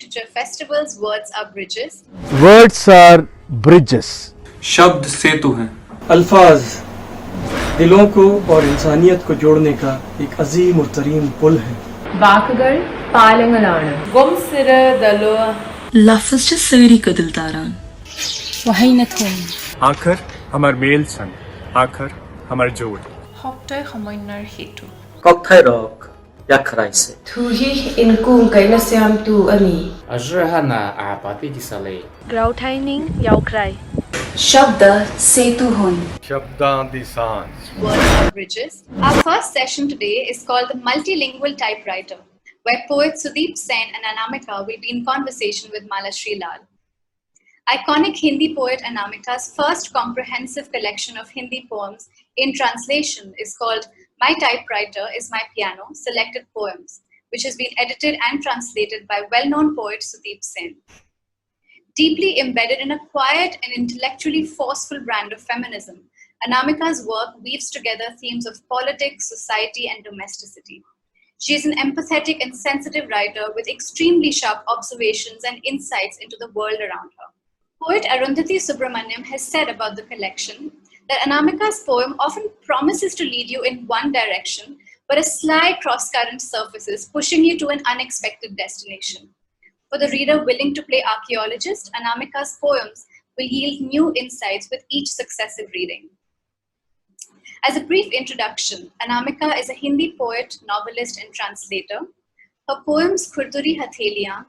literature festivals, words are bridges. Words are bridges. शब्द सेतु हैं। अल्फाज दिलों को और इंसानियत को जोड़ने का एक अजीम और तरीन पुल है। വാക്കുകൾ പാലങ്ങളാണ്. लफ्ज़ च सवेरी कदल तारान वहीनतुन आखर हमार मेल सन आखर हमार जोड़ শব্দই সমন্বয়ৰ হেতু Cocktail rock yakraise Thuhi inkung kainasiam tu ani Ajrahana apati kisale ग्राउथाइनिंग याउक्राई शब्द सेतु हुन शब्दां दी सांस Words are bridges. Our first session today is called the Multilingual Typewriter, where poet Sudeep Sen and Anamika will be in conversation with Malashri Lal. Iconic Hindi poet Anamika's first comprehensive collection of Hindi poems in translation is called My Typewriter is My Piano, Selected Poems, which has been edited and translated by well-known poet Sudeep Sen. Deeply embedded in a quiet and intellectually forceful brand of feminism, Anamika's work weaves together themes of politics, society, and domesticity. She is an empathetic and sensitive writer with extremely sharp observations and insights into the world around her. Poet Arundhati Subramaniam has said about the collection that Anamika's poem often promises to lead you in one direction, but a sly cross-current surfaces, pushing you to an unexpected destination. For the reader willing to play archaeologist, Anamika's poems will yield new insights with each successive reading. As a brief introduction, Anamika is a Hindi poet, novelist, and translator. Her poems Khurduri Hatheliyan,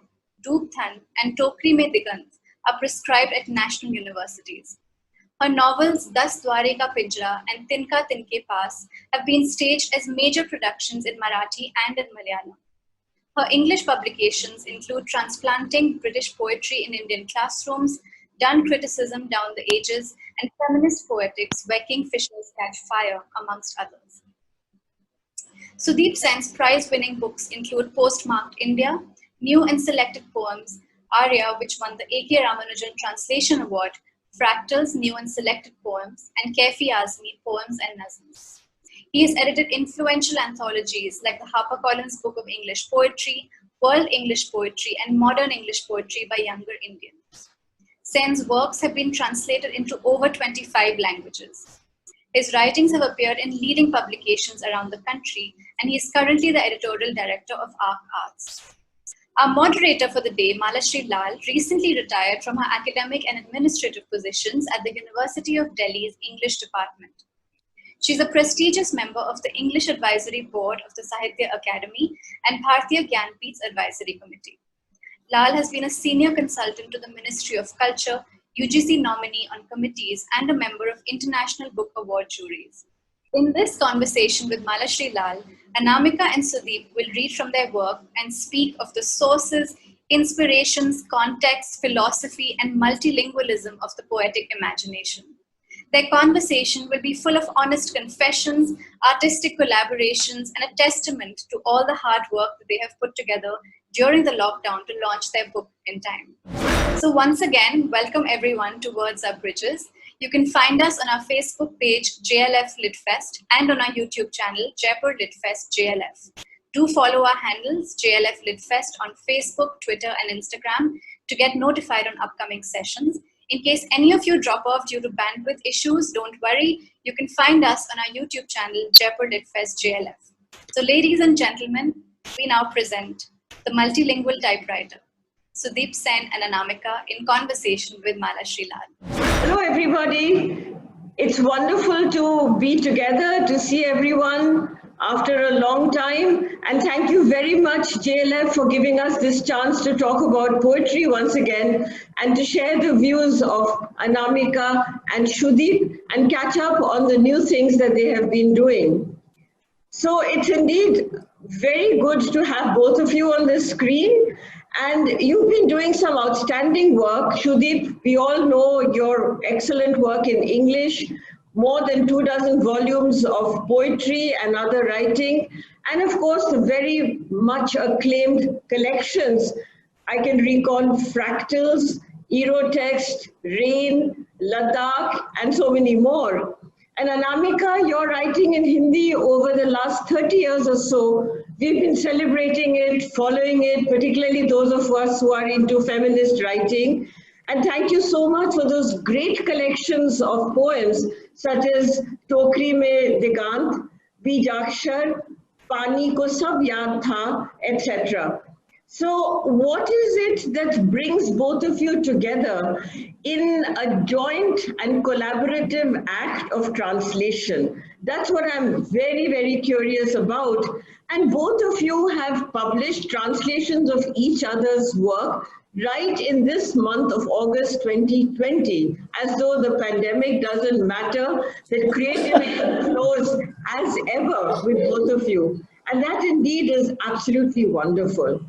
Doop Than, and Tokri Mein Digant are prescribed at national universities. Her novels Das Dware Ka Pijra and Tinka Tinke Paas have been staged as major productions in Marathi and in Malayalam. Her English publications include Transplanting British Poetry in Indian Classrooms, Done Criticism Down the Ages, and Feminist Poetics Where Kingfishers Catch Fire, amongst others. Sudeep Sen's prize-winning books include Postmarked India, New and Selected Poems, Arya, which won the A.K. Ramanujan Translation Award, Fractals, New and Selected Poems, and Kaifi Azmi, Poems and Nazms. He has edited influential anthologies like the HarperCollins Book of English Poetry, World English Poetry, and Modern English Poetry by Younger Indians. Sen's works have been translated into over 25 languages. His writings have appeared in leading publications around the country, and he is currently the editorial director of Arc Arts. Our moderator for the day, Malashri Lal, recently retired from her academic and administrative positions at the University of Delhi's English Department. She is a prestigious member of the English Advisory Board of the Sahitya Academy and Bharatiya Gyanpeeth's Advisory Committee. Lal has been a senior consultant to the Ministry of Culture, UGC nominee on committees, and a member of International Book Award juries. In this conversation with Malashri Lal, Anamika and Sudeep will read from their work and speak of the sources, inspirations, context, philosophy, and multilingualism of the poetic imagination. Their conversation will be full of honest confessions, artistic collaborations, and a testament to all the hard work that they have put together during the lockdown to launch their book in time. So once again, welcome everyone to Words Are Bridges. You can find us on our Facebook page, JLF Litfest, and on our YouTube channel, Jaipur Litfest JLF. Do follow our handles, JLF Litfest, on Facebook, Twitter, and Instagram to get notified on upcoming sessions. In case any of you drop off due to bandwidth issues, don't worry. You can find us on our YouTube channel, Jaipur Litfest JLF. So ladies and gentlemen, we now present the Multilingual Typewriter, Sudeep Sen and Anamika in conversation with Malashri Lal. Hello everybody. It's wonderful to be together, to see everyone after a long time, and thank you very much JLF for giving us this chance to talk about poetry once again and to share the views of Anamika and Sudeep and catch up on the new things that they have been doing. So it's indeed very good to have both of you on the screen, and you've been doing some outstanding work. Sudeep, we all know your excellent work in English, more than 24 volumes of poetry and other writing, and of course the very much acclaimed collections. I can recall Fractals, Erotext, Rain, Ladakh, and so many more. And Anamika, your writing in Hindi over the last 30 years or so We've been celebrating it, following it, particularly those of us who are into feminist writing. And thank you so much for those great collections of poems such as Tokri Mein Digant, Bijakshar, Pani Ko Sab Yaad Tha, etc. So what is it that brings both of you together in a joint and collaborative act of translation? That's what I'm very, very curious about. And both of you have published translations of each other's work right in this month of August 2020, as though the pandemic doesn't matter, that creativity flows as ever with both of you. And that indeed is absolutely wonderful.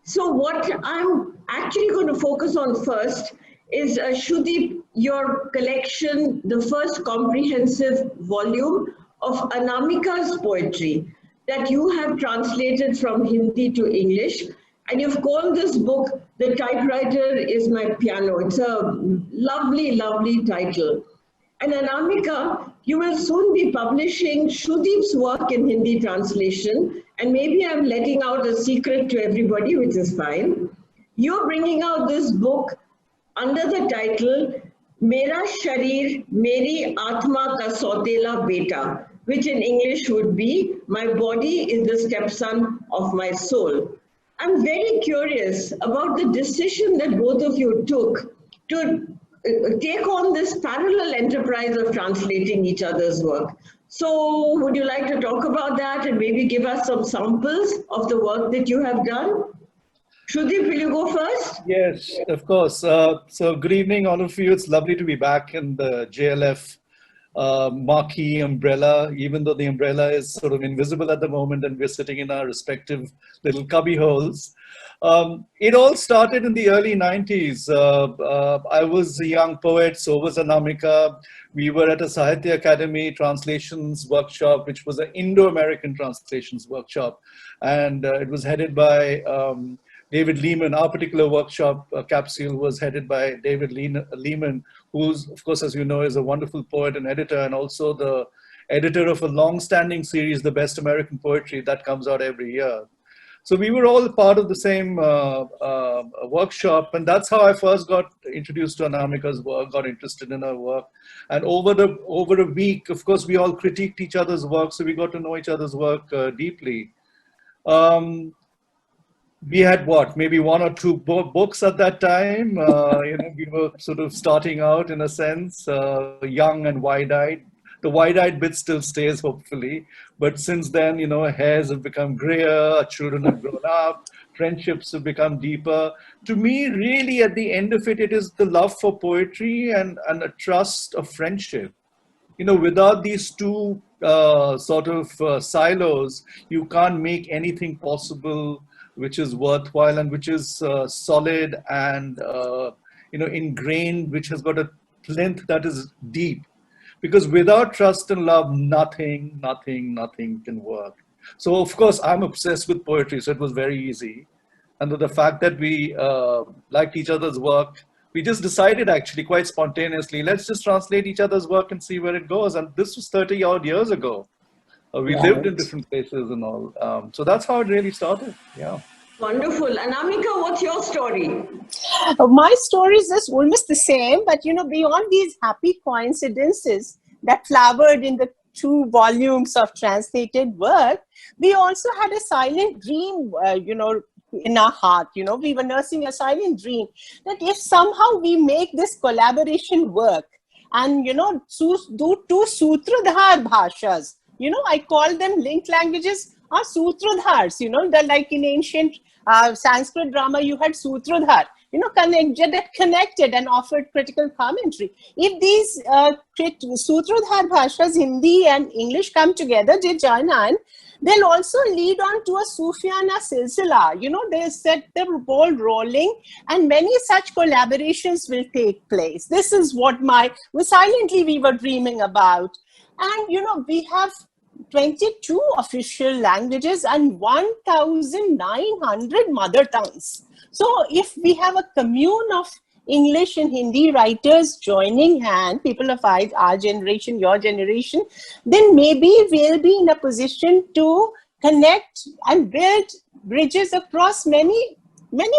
So what I'm actually going to focus on first is Sudeep, your collection, the first comprehensive volume of Anamika's poetry that you have translated from Hindi to English. And you've called this book, The Typewriter is My Piano. It's a lovely, lovely title. And Anamika, you will soon be publishing Sudeep's work in Hindi translation. And maybe I'm letting out a secret to everybody, which is fine. You're bringing out this book under the title, Mera, Sharir, Meri, Atma ka Sautela beta, which in English would be, my body is the stepson of my soul. I'm very curious about the decision that both of you took to take on this parallel enterprise of translating each other's work. So would you like to talk about that and maybe give us some samples of the work that you have done? Sudeep, will you go first? Yes, of course. So good evening, all of you. It's lovely to be back in the JLF marquee umbrella, even though the umbrella is sort of invisible at the moment and we're sitting in our respective little cubby holes. It all started in the early 90s. I was a young poet, so was Anamika. We were at a Sahitya Academy translations workshop, which was an Indo-American translations workshop. And it was headed by David Lehman. Our particular workshop capsule was headed by David Lehman, who's, of course, as you know, is a wonderful poet and editor, and also the editor of a long-standing series, The Best American Poetry, that comes out every year. So we were all part of the same workshop, and that's how I first got introduced to Anamika's work, got interested in her work. And over a week, of course, we all critiqued each other's work, so we got to know each other's work deeply. We had maybe one or two books at that time. We were sort of starting out in a sense, young and wide-eyed. The wide-eyed bit still stays, hopefully. But since then, hairs have become grayer, children have grown up, friendships have become deeper. To me, really, at the end of it, it is the love for poetry and a trust of friendship. Without these two silos, you can't make anything possible which is worthwhile and which is solid and ingrained, which has got a plinth that is deep. Because without trust and love, nothing can work. So of course, I'm obsessed with poetry, so it was very easy. And the fact that we liked each other's work, we just decided actually quite spontaneously, let's just translate each other's work and see where it goes. And this was 30 odd years ago. We lived in different places and all. So that's how it really started. Yeah. Wonderful. Anamika, what's your story? My story is just almost the same, but beyond these happy coincidences that flowered in the 2 volumes of translated work, we also had a silent dream, in our heart. We were nursing a silent dream that if somehow we make this collaboration work and, do 2 Sutradhar bhashas, I call them linked languages are Sutradhars, they're like in ancient Sanskrit drama, you had Sutradhar, connected and offered critical commentary. If these Sutradhar bhashas, Hindi and English come together, they join on, they'll also lead on to a Sufiana silsila. They set the ball rolling and many such collaborations will take place. This is what silently we were dreaming about. And, we have 22 official languages and 1,900 mother tongues. So if we have a commune of English and Hindi writers joining hand, people of our generation, your generation, then maybe we'll be in a position to connect and build bridges across many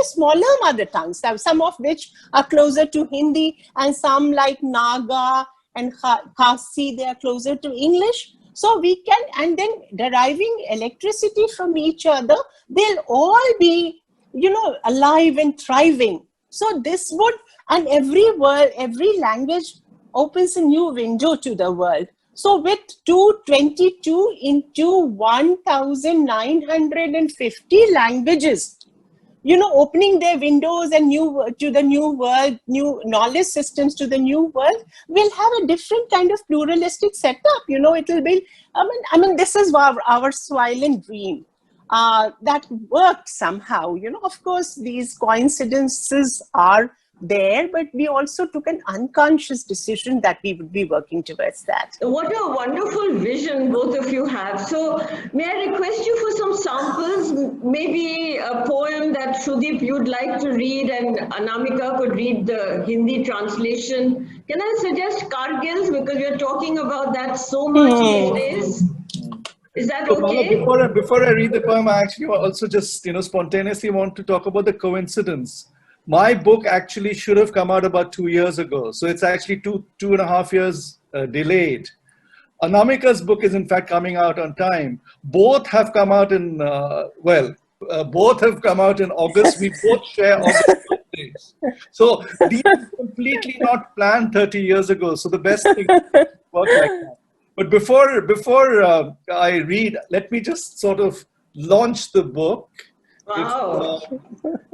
smaller mother tongues, some of which are closer to Hindi, and some like Naga and Khasi, they are closer to English. So we can, and then deriving electricity from each other, they'll all be, alive and thriving. So this would, and every language opens a new window to the world. So with 222 into 1,950 languages, opening their windows and to the new world, new knowledge systems to the new world, will have a different kind of pluralistic setup. It will be, I mean, this is our Swailen dream that worked somehow. Of course, these coincidences are there, but we also took an unconscious decision that we would be working towards that. What a wonderful vision both of you have. So may I request you for some samples, maybe a poem that Sudeep you'd like to read and Anamika could read the Hindi translation. Can I suggest Kargil's, because we're talking about that so much these days? Is that okay? Before I read the poem, I actually also just spontaneously want to talk about the coincidence. My book actually should have come out about 2 years ago. So it's actually two and a half years delayed. Anamika's book is in fact coming out on time. Both have come out in, both have come out in August. We both share August birthdays. So these are completely not planned 30 years ago. So the best thing work like that. But before I read, let me just sort of launch the book. Wow.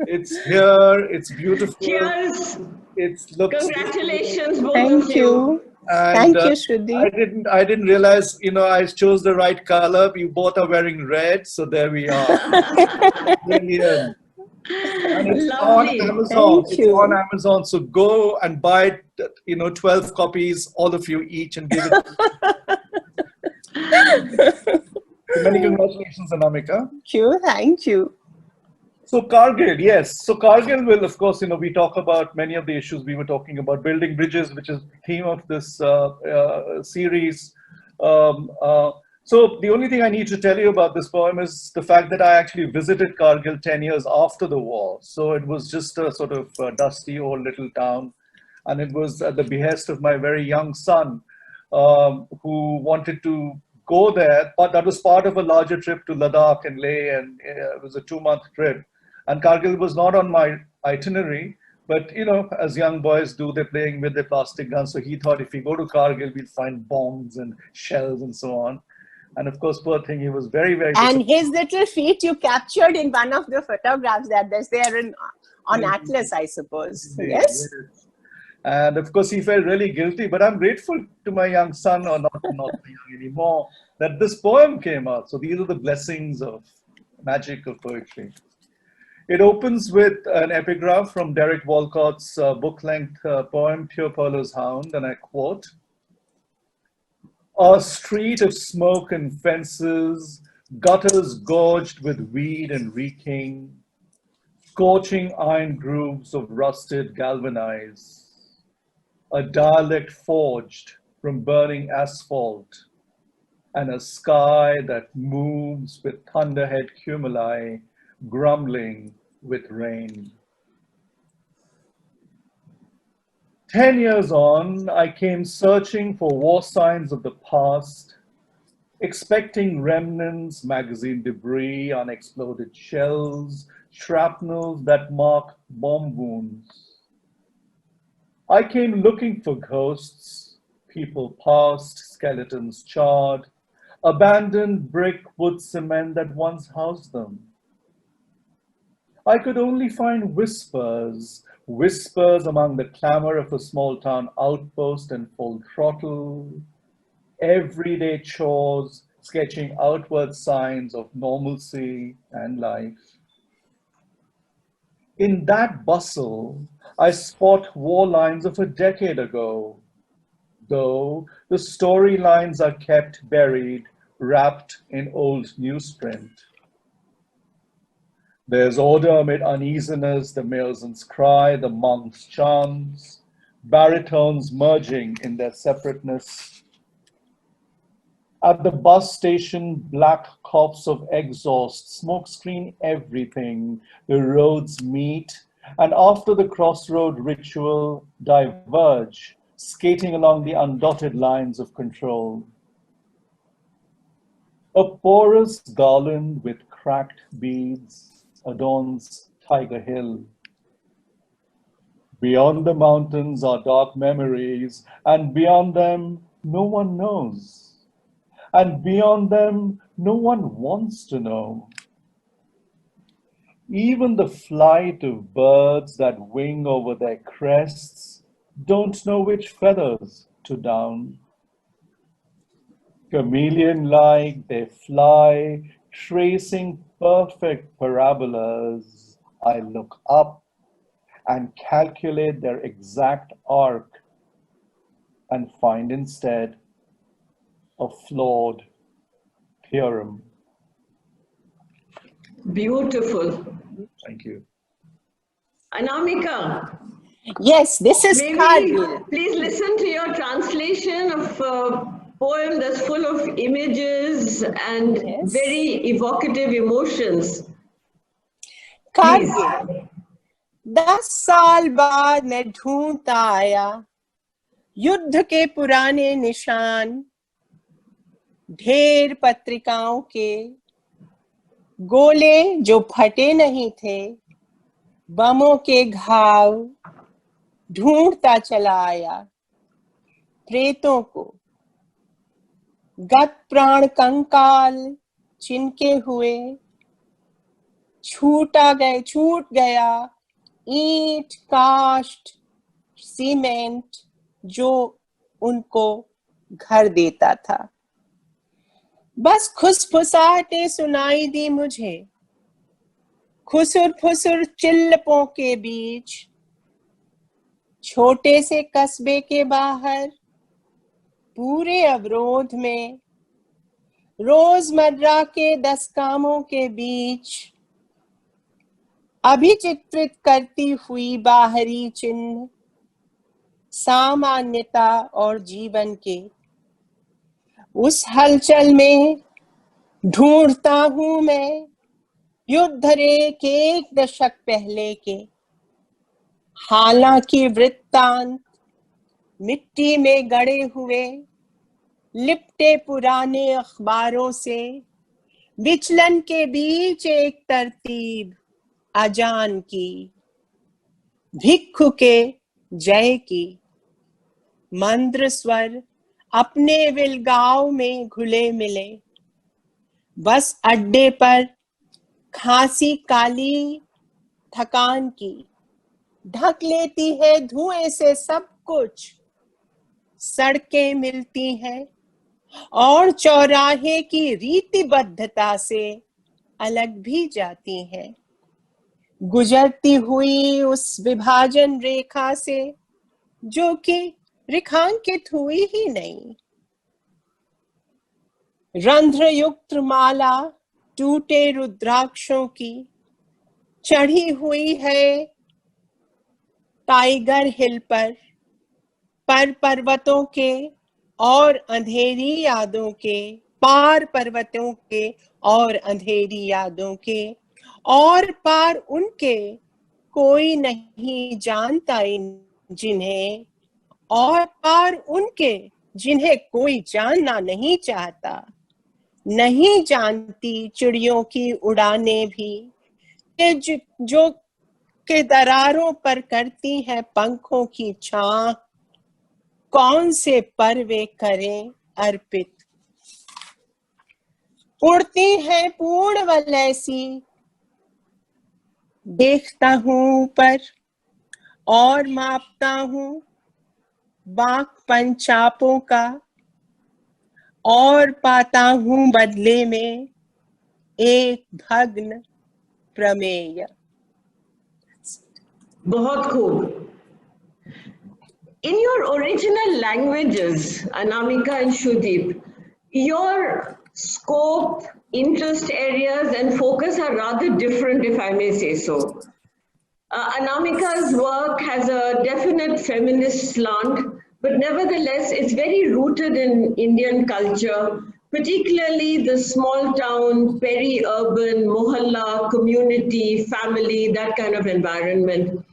It's here, it's beautiful. Cheers. Congratulations, both Thank of you. And, Thank you, Sudeep. I didn't realize, I chose the right color. You both are wearing red, so there we are. Brilliant. And it's Lovely. on Amazon. Thank It's you. on Amazon. So go and buy, 12 copies, all of you each, and give it. So many congratulations, Anamika. Thank you. So Kargil, yes. So Kargil will, of course, we talk about many of the issues we were talking about, building bridges, which is the theme of this series. So the only thing I need to tell you about this poem is the fact that I actually visited Kargil 10 years after the war. So it was just a sort of dusty old little town. And it was at the behest of my very young son, who wanted to go there, but that was part of a larger trip to Ladakh and Leh, and it was a 2-month trip. And Kargil was not on my itinerary, but as young boys do, they're playing with their plastic guns. So he thought if we go to Kargil, we'll find bombs and shells and so on. And of course, poor thing, he was very, very And his little feet you captured in one of the photographs that's there on Atlas, I suppose. Yes? And of course, he felt really guilty. But I'm grateful to my young son, or not young anymore, that this poem came out. So these are the blessings of magic of poetry. It opens with an epigraph from Derek Walcott's book-length poem, Pure Polo's Hound, and I quote, "A street of smoke and fences, gutters gorged with weed and reeking, scorching iron grooves of rusted galvanize, a dialect forged from burning asphalt, and a sky that moves with thunderhead cumuli, grumbling with rain. 10 years on, I came searching for war signs of the past, expecting remnants, magazine debris, unexploded shells, shrapnels that mark bomb wounds. I came looking for ghosts, people past, skeletons charred, abandoned brick, wood, cement that once housed them. I could only find whispers among the clamor of a small town outpost and full throttle, everyday chores sketching outward signs of normalcy and life. In that bustle, I spot war lines of a decade ago, though the storylines are kept buried, wrapped in old newsprint. There's order amid uneasiness, the Milsons cry, the monks chants, baritones merging in their separateness. At the bus station, black coughs of exhaust, smoke screen everything. The roads meet, and after the crossroad ritual, diverge, skating along the undotted lines of control. A porous garland with cracked beads adorns Tiger Hill. Beyond the mountains are dark memories, and beyond them, no one knows. And beyond them, no one wants to know. Even the flight of birds that wing over their crests don't know which feathers to down. Chameleon-like they fly, tracing perfect parabolas. I look up and calculate their exact arc and find instead a flawed theorem. Beautiful. Thank you. Anamika. Yes, this is Kargil. Please listen to your translation of a poem that's full of images and very evocative emotions. Kargil. 10 साल बाद मैं ढूंढता आया युद्ध के पुराने निशान, ढेर पत्रिकाओं के गोले जो फटे नहीं थे, बमों के घाव ढूंढता चला आया प्रेतों को, गत प्राण कंकाल चिनके हुए, छूट गया ईंट काष्ठ सीमेंट जो उनको घर देता था। बस खुसफुसाहटें सुनाई दी मुझे खुसुर फुसुर चिल्लपों के बीच, छोटे से कस्बे के बाहर पूरे अवरोध में, रोजमर्रा के 10 कामों के बीच, अभिचित्रित करती हुई बाहरी चिन्ह सामान्यता और जीवन के, उस हलचल में ढूंढता हूं मैं युद्ध रेख 1 दशक पहले के, हालांकि वृत्तांत मिट्टी में गड़े हुए लिपटे पुराने अखबारों से, विचलन के बीच एक तरतीब अजान की, भिक्षु के जय की, मंद्र स्वर अपने विलगाव में घुले मिले, बस अड्डे पर खांसी काली थकान की, ढक लेती है धुएं से सब कुछ, सड़कें मिलती हैं और चौराहे की रीतिबद्धता से अलग भी जाती हैं, गुजरती हुई उस विभाजन रेखा से जो कि रेखांकित हुई ही नहीं। रंध्रयुक्त माला टूटे रुद्राक्षों की चढ़ी हुई है टाइगर हिल पर पर्वतों के और अंधेरी यादों के, पार पर्वतों के और अंधेरी यादों के, और पार उनके कोई नहीं जानता जिन्हें, और पार उनके जिन्हें कोई जानना नहीं चाहता, नहीं जानती चिड़ियों की उड़ानें भी जो के दरारों पर करती हैं पंखों की छां, कौन से पर वे करें अर्पित, उड़ती हैं पूर्ण वलैसी, देखता हूं ऊपर और मापता हूं बाक पंचापों का, और पाता हूं बदले में एक भग्न प्रमेय। बहुत खूब। In your original languages, Anamika and Sudeep, your scope, interest areas and focus are rather different, if I may say so. Anamika's work has a definite feminist slant, but nevertheless, it's very rooted in Indian culture, particularly the small town, peri-urban, mohalla, community, family, that kind of environment.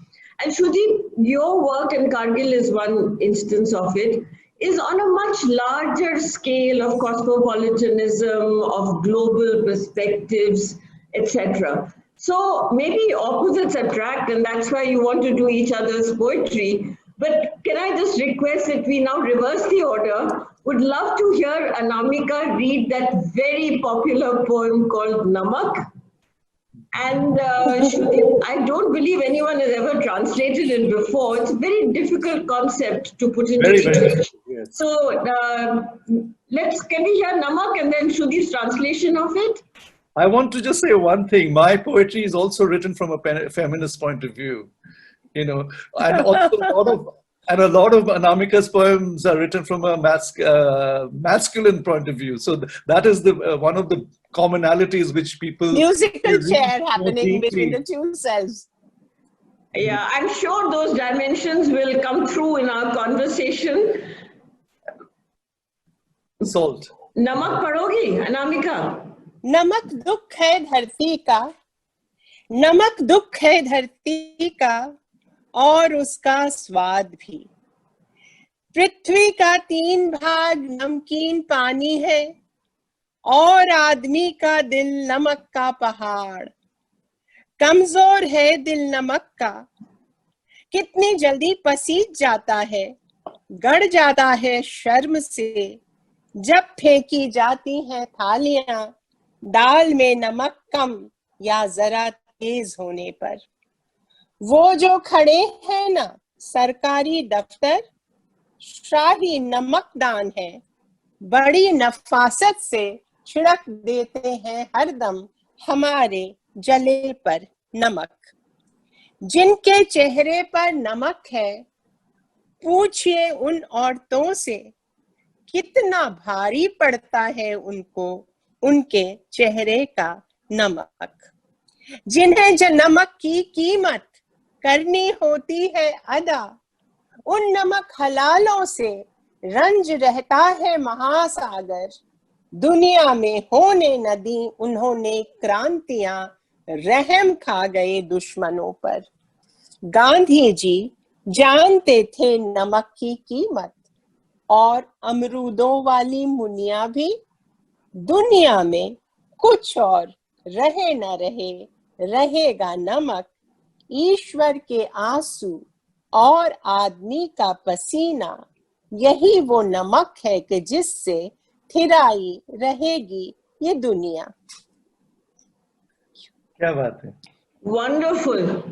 And Sudeep, your work in Kargil is one instance of it, is on a much larger scale of cosmopolitanism, of global perspectives, etc. So maybe opposites attract, and that's why you want to do each other's poetry. But can I just request that we now reverse the order? Would love to hear Anamika read that very popular poem called Namak. And I don't believe anyone has ever translated it before. It's a very difficult concept to put into English. Yes. So can we hear Namak and then Sudeep's translation of it? I want to just say one thing. My poetry is also written from a feminist point of view, you know, and also a lot of Anamika's poems are written from a masculine point of view. So that is the one of the commonalities which people... Musical chair happening between the two selves. Yeah, I'm sure those dimensions will come through in our conversation. Salt. Namak parogi, Anamika. नमक दुख है धरती का, नमक दुख है धरती का और उसका स्वाद भी। पृथ्वी का 3 भाग नमकीन पानी है और आदमी का दिल नमक का पहाड़। कमजोर है दिल नमक का, कितनी जल्दी पसीज जाता है, गड़ जाता है शर्म से जब फेंकी जाती हैं थालियां दाल में नमक कम या जरा तेज होने पर। वो जो खड़े हैं ना सरकारी दफ्तर, शाही नमकदान है, बड़ी नफासत से छिड़क देते हैं हरदम हमारे जले पर नमक। जिनके चेहरे पर नमक है, पूछिए उन औरतों से कितना भारी पड़ता है उनको उनके चेहरे का नमक। जिन्हें जो नमक की कीमत करनी होती है अदा, उन नमक हलालों से रंज रहता है महासागर। दुनिया में होने न दी उन्होंने क्रांतियां, रहम खा गए दुश्मनों पर। गांधी जी जानते थे नमक की कीमत और अमरूदों वाली मुनिया भी। दुनिया में कुछ और रहे न रहे, रहेगा नमक। ईश्वर के आंसू और आदमी का पसीना, यही वो नमक है कि जिससे थिराई रहेगी ये दुनिया। क्या बात है? Wonderful.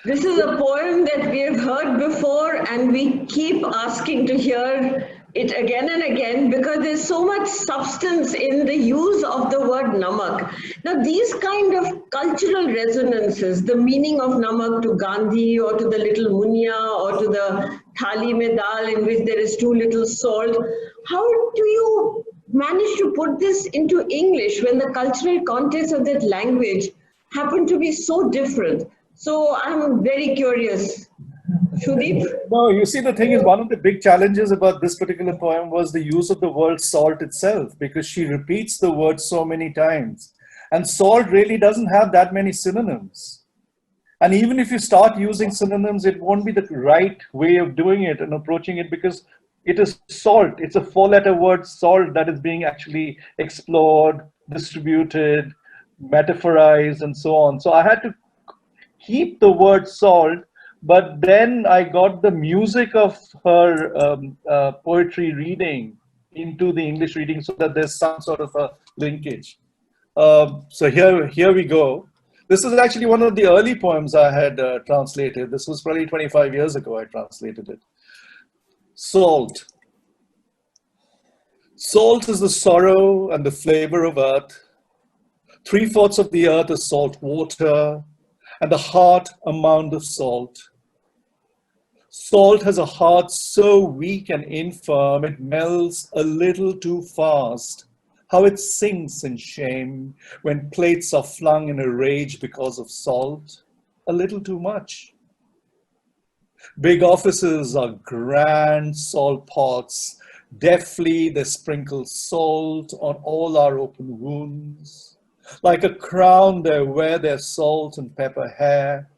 This is a poem that we have heard before and we keep asking to hear it again and again because there's so much substance in the use of the word namak. Now these kind of cultural resonances, the meaning of namak to Gandhi or to the little munya or to the thali mein dal in which there is too little salt, how do you manage to put this into English when the cultural context of that language happen to be so different? So I'm very curious. Sudeep? No, you see, the thing is, one of the big challenges about this particular poem was the use of the word salt itself, because she repeats the word so many times. And salt really doesn't have that many synonyms. And even if you start using synonyms, it won't be the right way of doing it and approaching it, because it is salt. It's a 4-letter word, salt, that is being actually explored, distributed, metaphorized, and so on. So I had to keep the word salt, but then I got the music of her poetry reading into the English reading so that there's some sort of a linkage. So here we go. This is actually one of the early poems I had translated. This was probably 25 years ago I translated it. Salt. Salt is the sorrow and the flavor of earth. 3/4 of the earth is salt water, and the heart a mound of salt. Salt has a heart so weak and infirm, it melts a little too fast. How it sinks in shame when plates are flung in a rage because of salt, a little too much. Big offices are grand salt pots, Deftly they sprinkle salt on all our open wounds. Like a crown they wear their salt and pepper hair.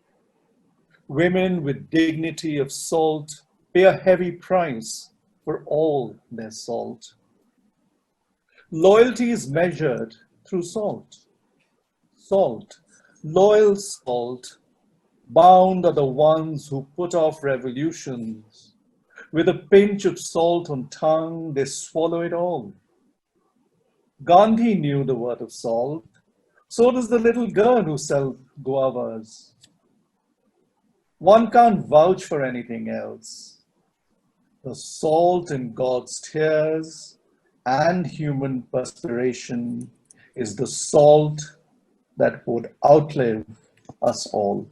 Women with dignity of salt pay a heavy price for all their salt. Loyalty is measured through salt. Salt, loyal salt, bound are the ones who put off revolutions. With a pinch of salt on tongue, they swallow it all. Gandhi knew the worth of salt. So does the little girl who sells guavas. One can't vouch for anything else. The salt in God's tears and human perspiration is the salt that would outlive us all.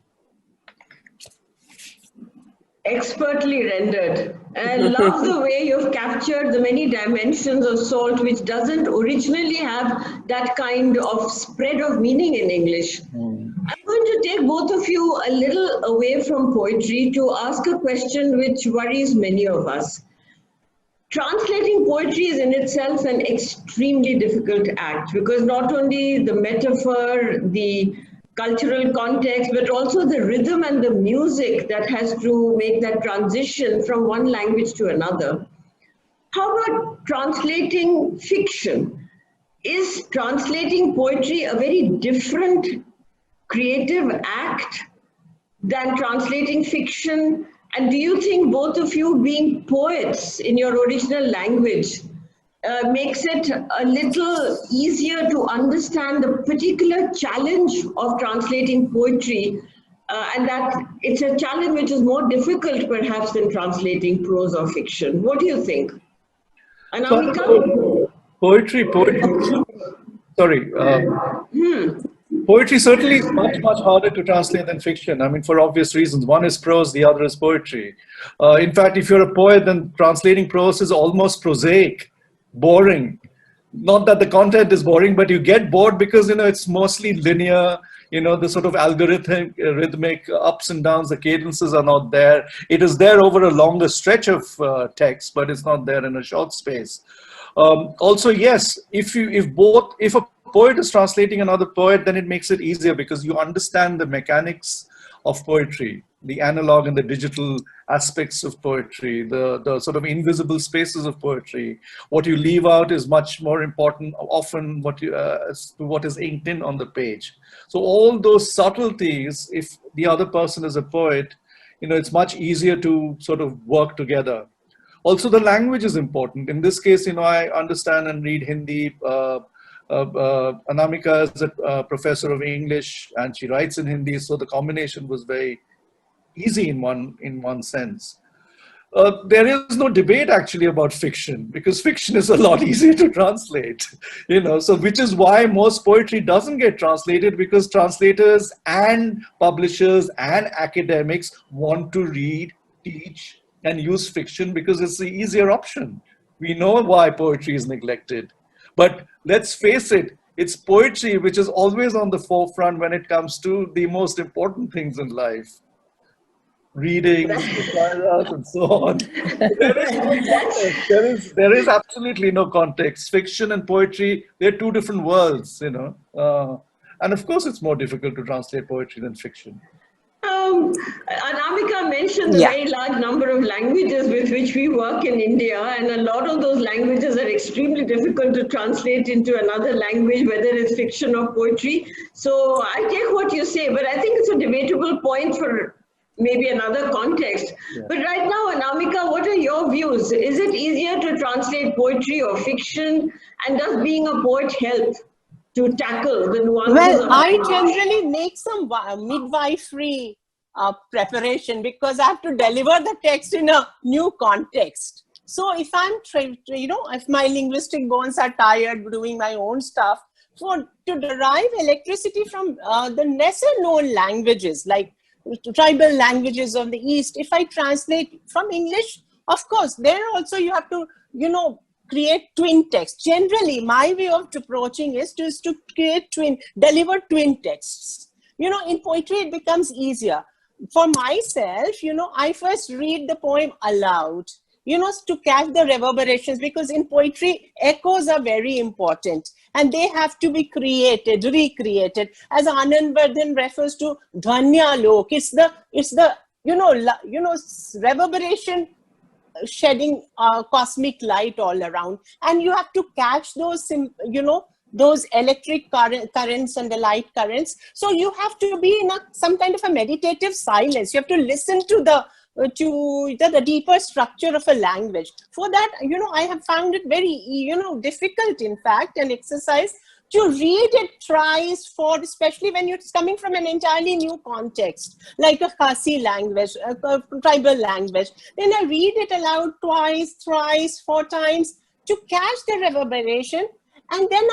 Expertly rendered. And I love the way you've captured the many dimensions of salt, which doesn't originally have that kind of spread of meaning in English. I'm going to take both of you a little away from poetry to ask a question which worries many of us. Translating poetry is in itself an extremely difficult act, because not only the metaphor, the cultural context, but also the rhythm and the music that has to make that transition from one language to another. How about translating fiction? Is translating poetry a very different creative act than translating fiction? And do you think both of you, being poets in your original language, makes it a little easier to understand the particular challenge of translating poetry, and that it's a challenge which is more difficult perhaps than translating prose or fiction? What do you think? Anamika? Poetry certainly is much, much harder to translate than fiction. I mean, for obvious reasons. One is prose, the other is poetry. In fact, if you're a poet, then translating prose is almost prosaic, boring. Not that the content is boring, but you get bored because, it's mostly linear. The sort of rhythmic ups and downs, the cadences are not there. It is there over a longer stretch of text, but it's not there in a short space. Also, yes, if a poet is translating another poet, then it makes it easier because you understand the mechanics of poetry, the analog and the digital aspects of poetry, the sort of invisible spaces of poetry. What you leave out is much more important, often what is inked in on the page. So all those subtleties, if the other person is a poet, it's much easier to sort of work together. Also, the language is important. In this case, I understand and read Hindi. Anamika is a professor of English and she writes in Hindi, so the combination was very easy in one sense. There is no debate actually about fiction, because fiction is a lot easier to translate, so which is why most poetry doesn't get translated, because translators and publishers and academics want to read, teach, and use fiction because it's the easier option. We know why poetry is neglected. But let's face it, it's poetry which is always on the forefront when it comes to the most important things in life. Readings, and so on. There is absolutely no context. Fiction and poetry, they're two different worlds, and of course it's more difficult to translate poetry than fiction. Anamika mentioned the very large number of languages with which we work in India, and a lot of those languages are extremely difficult to translate into another language, whether it's fiction or poetry. So I take what you say, but I think it's a debatable point for maybe another context. Yeah. But right now, Anamika, what are your views? Is it easier to translate poetry or fiction? And does being a poet help to tackle the nuances? Well, I generally make some midwifery preparation because I have to deliver the text in a new context. So if I'm if my linguistic bones are tired doing my own stuff, to derive electricity from the lesser known languages, like tribal languages of the East, if I translate from English, of course, there also you have to, create twin text. Generally, my way of approaching is to deliver twin texts. In poetry, it becomes easier. For myself, I first read the poem aloud. to catch the reverberations, because in poetry, echoes are very important and they have to be created, recreated. As Anand Vardhan refers to Dhvanya Lok, it's the reverberation shedding cosmic light all around, and you have to catch those those electric currents and the light currents. So you have to be in some kind of a meditative silence. You have to listen to the deeper structure of a language. For that, I have found it very difficult, in fact, an exercise to read it thrice, especially when it's coming from an entirely new context, like a Khasi language, a tribal language. Then I read it aloud twice, thrice, 4 times to catch the reverberation. And then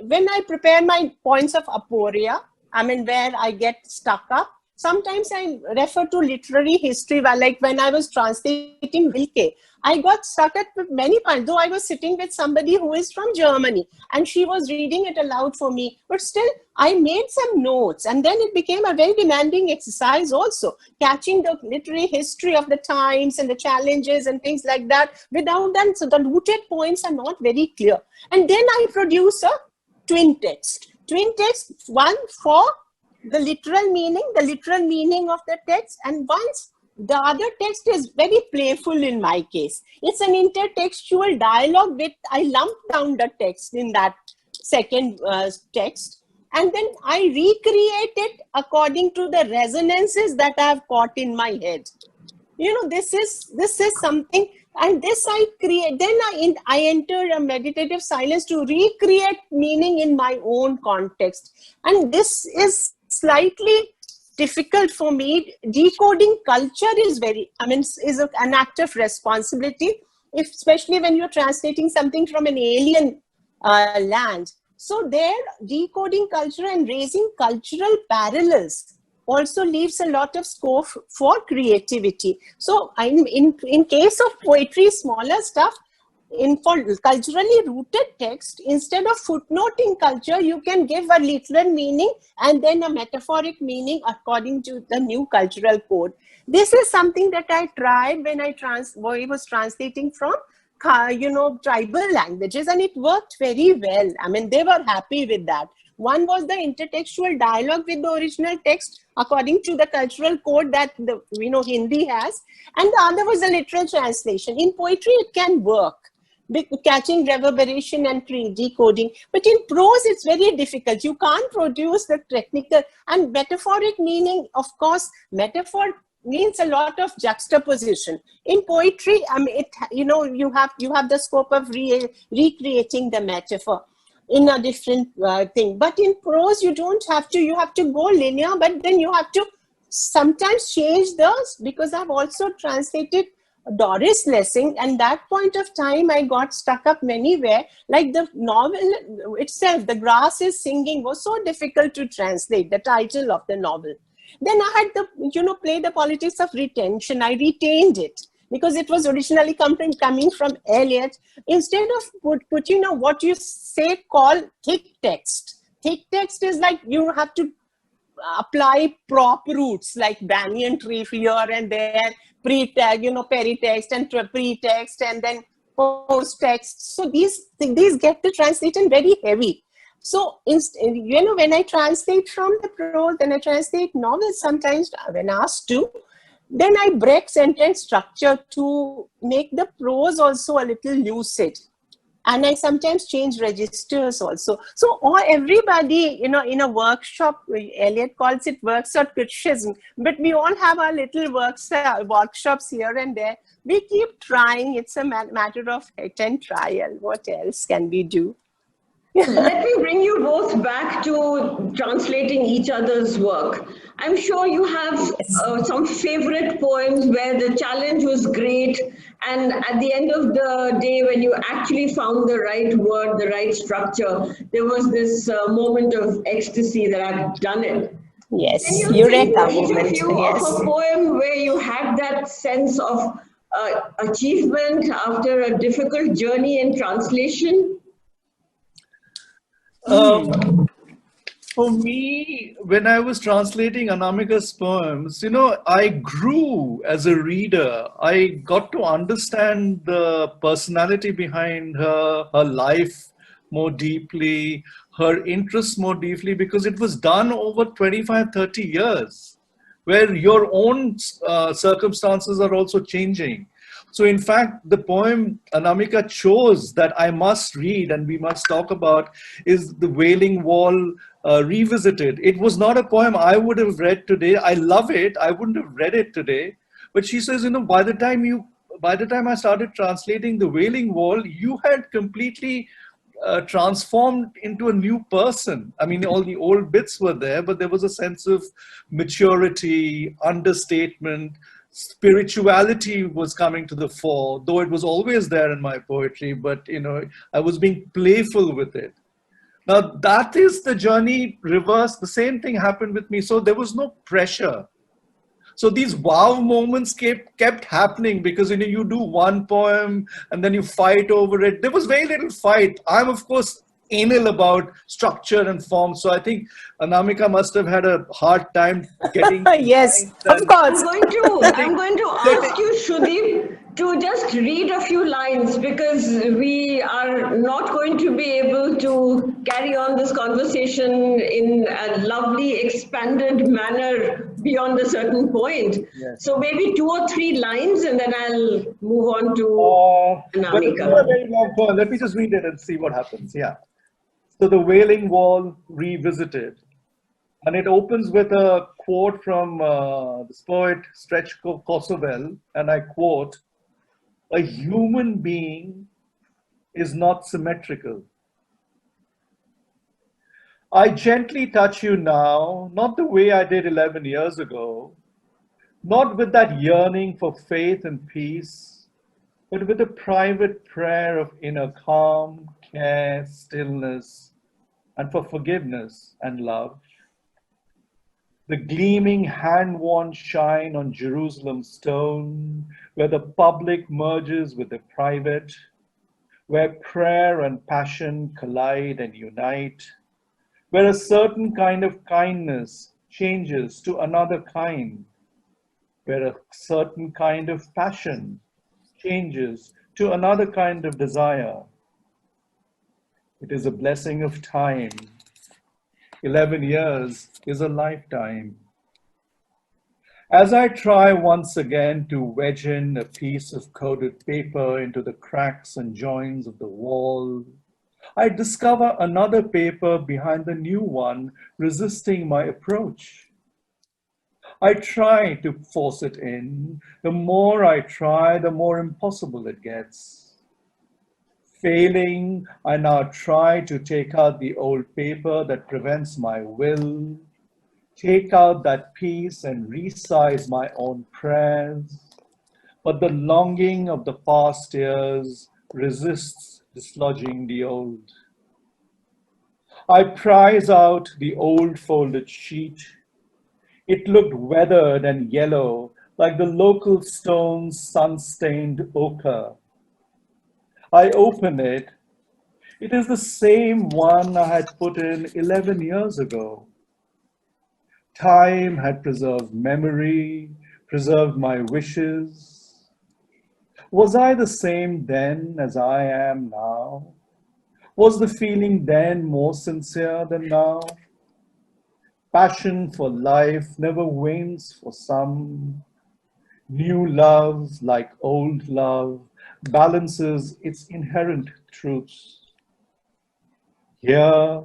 when I prepare my points of aporia, where I get stuck up, sometimes I refer to literary history, like when I was translating Rilke, I got stuck at many points, though I was sitting with somebody who is from Germany and she was reading it aloud for me, but still I made some notes, and then it became a very demanding exercise also, catching the literary history of the times and the challenges and things like that. Without that, so the rooted points are not very clear. And then I produce a twin text, one for the literal meaning of the text, and once the other text is very playful in my case. It's an intertextual dialogue with, I lump down the text in that second text, and then I recreate it according to the resonances that I've caught in my head. This is something, and this I create, then I enter a meditative silence to recreate meaning in my own context. And this is slightly difficult for me. Decoding culture is an act of responsibility, especially when you're translating something from an alien land. So there, decoding culture and raising cultural parallels also leaves a lot of scope for creativity. So in case of poetry, smaller stuff, for culturally rooted text, instead of footnoting culture, you can give a literal meaning and then a metaphoric meaning according to the new cultural code. This is something that I tried when I was translating from tribal languages, and it worked very well. They were happy with that. One was the intertextual dialogue with the original text according to the cultural code that Hindi has, and the other was the literal translation. In poetry, it can work, catching reverberation and decoding, but in prose it's very difficult. You can't produce the technical and metaphoric meaning. Of course, metaphor means a lot of juxtaposition. In poetry, you have the scope of recreating the metaphor in a different thing. But in prose, you don't have to. You have to go linear, but then you have to sometimes change those, because I've also translated Doris Lessing, and that point of time I got stuck up anywhere. Like the novel itself, The Grass is Singing, was so difficult to translate, the title of the novel. Then I had to, play the politics of retention. I retained it because it was originally coming from Eliot. Instead of putting what you say call thick text. Thick text is like you have to apply prop roots like banyan tree here and there, pre-text, peritext and pretext, and then post-text. So these get the translation very heavy. So, when I translate from the prose, then I translate novels sometimes when asked to, then I break sentence structure to make the prose also a little lucid. And I sometimes change registers also. So everybody, in a workshop, Eliot calls it workshop criticism, but we all have our little workshops here and there. We keep trying. It's a matter of hit and trial. What else can we do? Let me bring you both back to translating each other's work. I'm sure you have some favorite poems where the challenge was great, and at the end of the day, when you actually found the right word, the right structure, there was this moment of ecstasy that I've done it. Yes, Can you think Eureka each moment. of you Yes. of a poem where you had that sense of achievement after a difficult journey in translation? For me, when I was translating Anamika's poems, you know, I grew as a reader. I got to understand the personality behind her, her life more deeply, her interests more deeply, because it was done over 25, 30 years, where your own circumstances are also changing. So in fact, the poem Anamika chose that I must read and we must talk about is The Wailing Wall Revisited. It was not a poem I would have read today. I love it. I wouldn't have read it today. But she says, you know, by the time I started translating The Wailing Wall, you had completely transformed into a new person. I mean, all the old bits were there, but there was a sense of maturity, understatement, spirituality was coming to the fore, though it was always there in my poetry, but you know, I was being playful with it. Now that is the journey reversed. The same thing happened with me. So there was no pressure. So these wow moments kept happening because, you know, you do one poem and then you fight over it. There was very little fight. I'm of course anal about structure and form. So I think Anamika must have had a hard time getting. Yes, of course. I'm going to ask you, Sudeep, to just read a few lines because we are not going to be able to carry on this conversation in a lovely expanded manner beyond a certain point. Yes. So maybe 2 or 3 lines and then I'll move on to But it's not a very long poem. Let me just read it and see what happens. Yeah. So The Wailing Wall Revisited. And it opens with a quote from this poet Stretch Kosovel, and I quote, "A human being is not symmetrical. I gently touch you now, not the way I did 11 years ago, not with that yearning for faith and peace, but with a private prayer of inner calm, care, stillness, and for forgiveness and love. The gleaming hand-worn shine on Jerusalem stone, where the public merges with the private, where prayer and passion collide and unite, where a certain kind of kindness changes to another kind, where a certain kind of passion changes to another kind of desire. It is a blessing of time. 11 years is a lifetime. As I try once again to wedge in a piece of coded paper into the cracks and joins of the wall, I discover another paper behind the new one resisting my approach. I try to force it in. The more I try, the more impossible it gets. Failing, I now try to take out the old paper that prevents my will, take out that piece and resize my own prayers. But the longing of the past years resists dislodging the old. I prize out the old folded sheet. It looked weathered and yellow, like the local stone's sun-stained ochre. I open it. It is the same one I had put in 11 years ago. Time had preserved memory, preserved my wishes. Was I the same then as I am now? Was the feeling then more sincere than now? Passion for life never wanes for some. New love, like old love, balances its inherent truths. Here,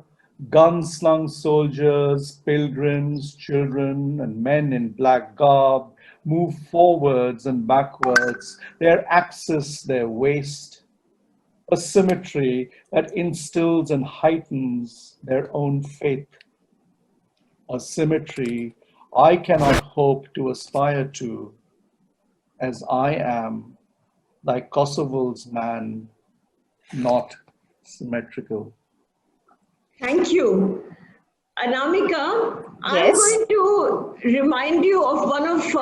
gun-slung soldiers, pilgrims, children, and men in black garb move forwards and backwards, their axis, their waist, a symmetry that instills and heightens their own faith. A symmetry I cannot hope to aspire to, as I am, like Kosovo's man, not symmetrical. Thank you. Anamika, I'm Yes. going to remind you of one of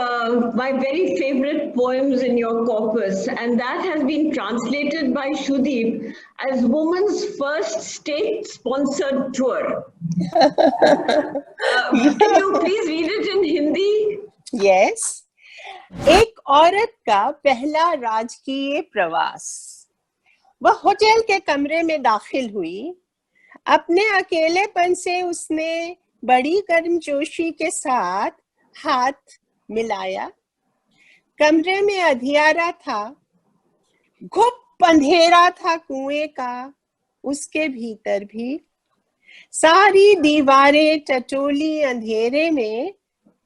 my very favorite poems in your corpus, and that has been translated by Sudeep as Woman's First State-Sponsored Tour. Can you please read it in Hindi? Yes. एक औरत का पहला राजकीय प्रवास। वह hotel के कमरे में दाखिल हुई। अपने अकेलेपन से उसने बड़ी गर्मजोशी के साथ हाथ मिलाया। कमरे में अंधियारा था, घुप अंधेरा था कुएं का उसके भीतर भी। सारी दीवारें टटोली अंधेरे में,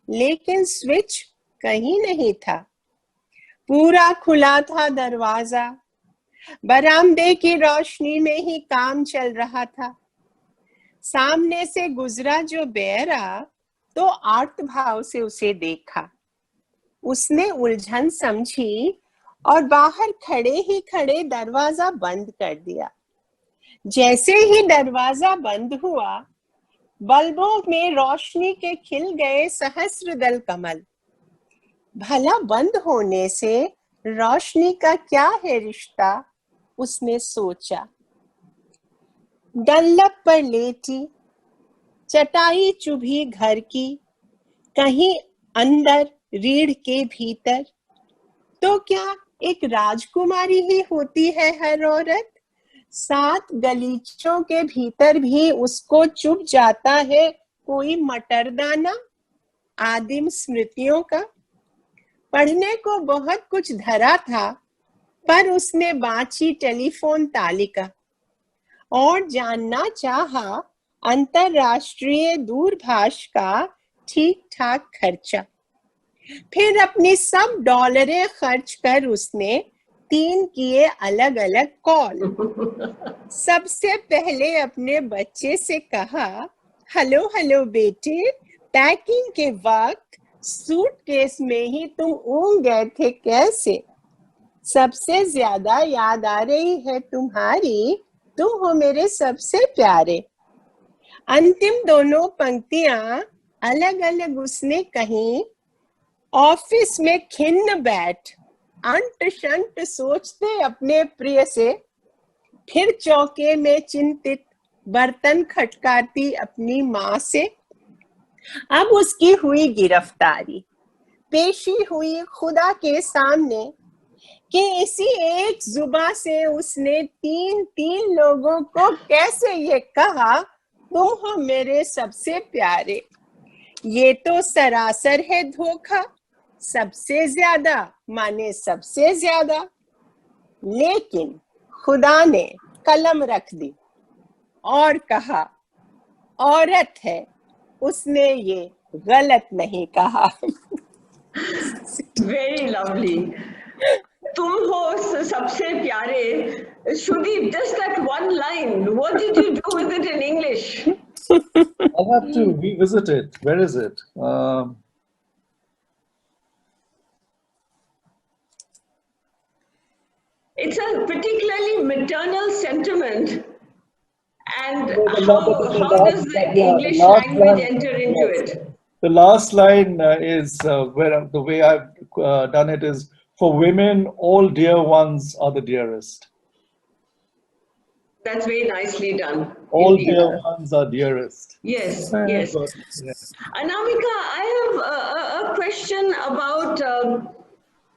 लेकिन स्विच कहीं नहीं था। पूरा खुला था दरवाजा, बरामदे की रोशनी में ही काम चल रहा था। सामने से गुजरा जो बेरा तो आर्त भाव से उसे देखा। उसने उलझन समझी और बाहर खड़े ही खड़े दरवाजा बंद कर दिया। जैसे ही दरवाजा बंद हुआ, बल्बों में रोशनी के खिल गए सहस्रदल कमल। भला बंद होने से रोशनी का क्या है रिश्ता, उसने सोचा। डल्लप पर लेटी, चटाई चुभी घर की, कहीं अंदर रीढ़ के भीतर। तो क्या एक राजकुमारी ही होती है हर औरत? 7 गलीचों के भीतर भी उसको चुभ जाता है कोई मटरदाना आदिम स्मृतियों का। पढ़ने को बहुत कुछ धरा था, पर उसने बांची टेलीफोन तालिका और जानना चाहा अंतरराष्ट्रीय दूरभाष का ठीक ठाक खर्चा। फिर अपनी सब डॉलरें खर्च कर उसने 3 किए अलग अलग कॉल। सबसे पहले अपने बच्चे से कहा, हेलो हेलो बेटे, पैकिंग के वक्त सूटकेस में ही तुम ऊँग गए थे कैसे? सबसे ज्यादा याद आ रही है तुम्हारी, तुम हो मेरे सबसे प्यारे। अंतिम दोनों पंक्तियां अलग अलग उसने कहीं। ऑफिस में खिन्न बैठ अंट शंट सोचते अपने प्रिय से। फिर चौके में चिंतित बर्तन खटकाती अपनी माँ से। अब उसकी हुई गिरफ्तारी, पेशी हुई खुदा के सामने कि इसी एक जुबान से उसने 3 लोगों को कैसे ये कहा, तुम हो मेरे सबसे प्यारे। ये तो सरासर है धोखा, सबसे ज्यादा माने सबसे ज्यादा। लेकिन खुदा ने कलम रख दी और कहा, औरत है, उसने ये गलत नहीं कहा। Very lovely. तुम हो सबसे प्यारे. Sudeep, just that one line, what did you do with it in English? I'll have to revisit it. Where is it? It's a particularly maternal sentiment. And how does the English language enter into it? The last line is where the way I've done it is, for women, all dear ones are the dearest. That's very nicely done. All dear ones are dearest. Yes, yes. Yes. Anamika, I have a question about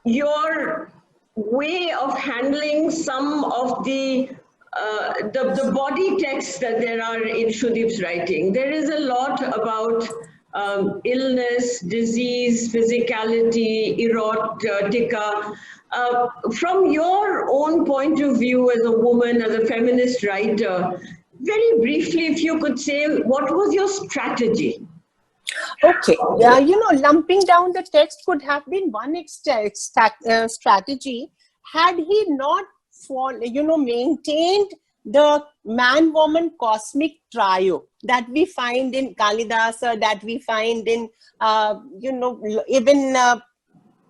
your way of handling some of the body texts that there are in Sudeep's writing. There is a lot about illness, disease, physicality, erotica. From your own point of view as a woman, as a feminist writer, very briefly, if you could say, what was your strategy? Okay, lumping down the text could have been one strategy had he not maintained the man-woman cosmic trio that we find in Kalidasa, that we find in, even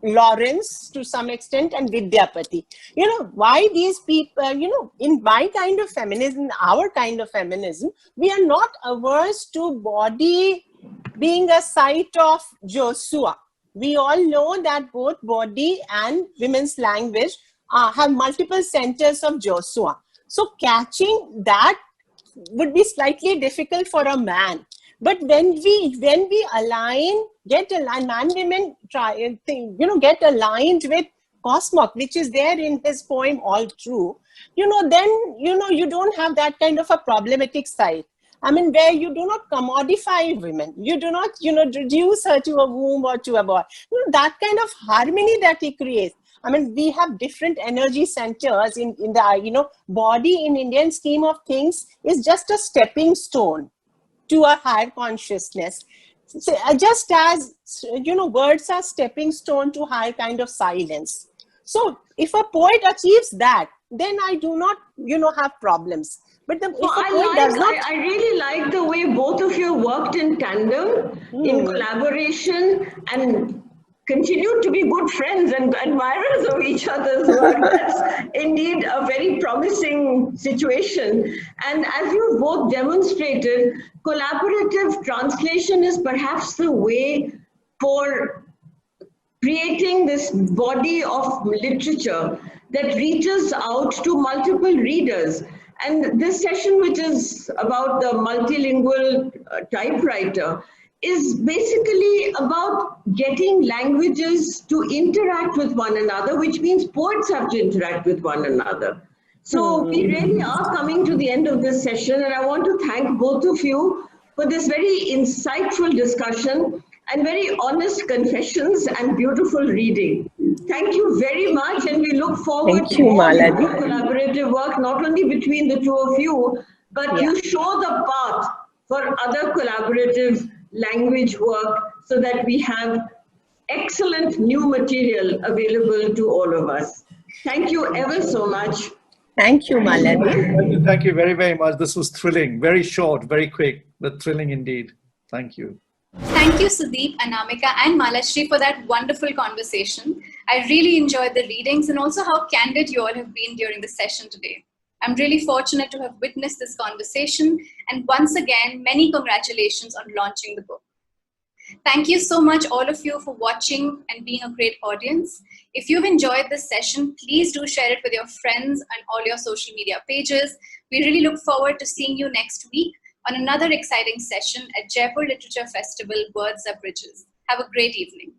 Lawrence to some extent, and Vidyapati. Why these people, in my kind of feminism, our kind of feminism, we are not averse to body being a site of Joshua. We all know that both body and women's language have multiple centers of Joshua. So catching that would be slightly difficult for a man. But when we get aligned, man, women get aligned with Cosmos, which is there in his poem All True, then, you don't have that kind of a problematic side. I mean, where you do not commodify women, you do not, reduce her to a womb or to a boy. That kind of harmony that he creates. I mean, we have different energy centers in the, body in Indian scheme of things is just a stepping stone to a higher consciousness. So, just as, words are stepping stone to higher kind of silence. So if a poet achieves that, then I do not, have problems. But I really like the way both of you worked in tandem, in collaboration, and continued to be good friends and admirers of each other's work. That's indeed a very promising situation. And as you both demonstrated, collaborative translation is perhaps the way for creating this body of literature that reaches out to multiple readers. And this session, which is about the multilingual typewriter, is basically about getting languages to interact with one another, which means poets have to interact with one another. So we really are coming to the end of this session, and I want to thank both of you for this very insightful discussion and very honest confessions and beautiful reading. Thank you very much, and we look forward to more collaborative work, not only between the two of you, but you show the path for other collaborative language work so that we have excellent new material available to all of us. Thank you ever so much. Thank you, Malashri. Thank you very, very much. This was thrilling, very short, very quick, but thrilling indeed. Thank you. Thank you, Sudeep, Anamika, and Malashri for that wonderful conversation. I really enjoyed the readings and also how candid you all have been during the session today. I'm really fortunate to have witnessed this conversation, and once again, many congratulations on launching the book. Thank you so much, all of you, for watching and being a great audience. If you've enjoyed this session, please do share it with your friends and all your social media pages. We really look forward to seeing you next week on another exciting session at Jaipur Literature Festival, Words Are Bridges. Have a great evening.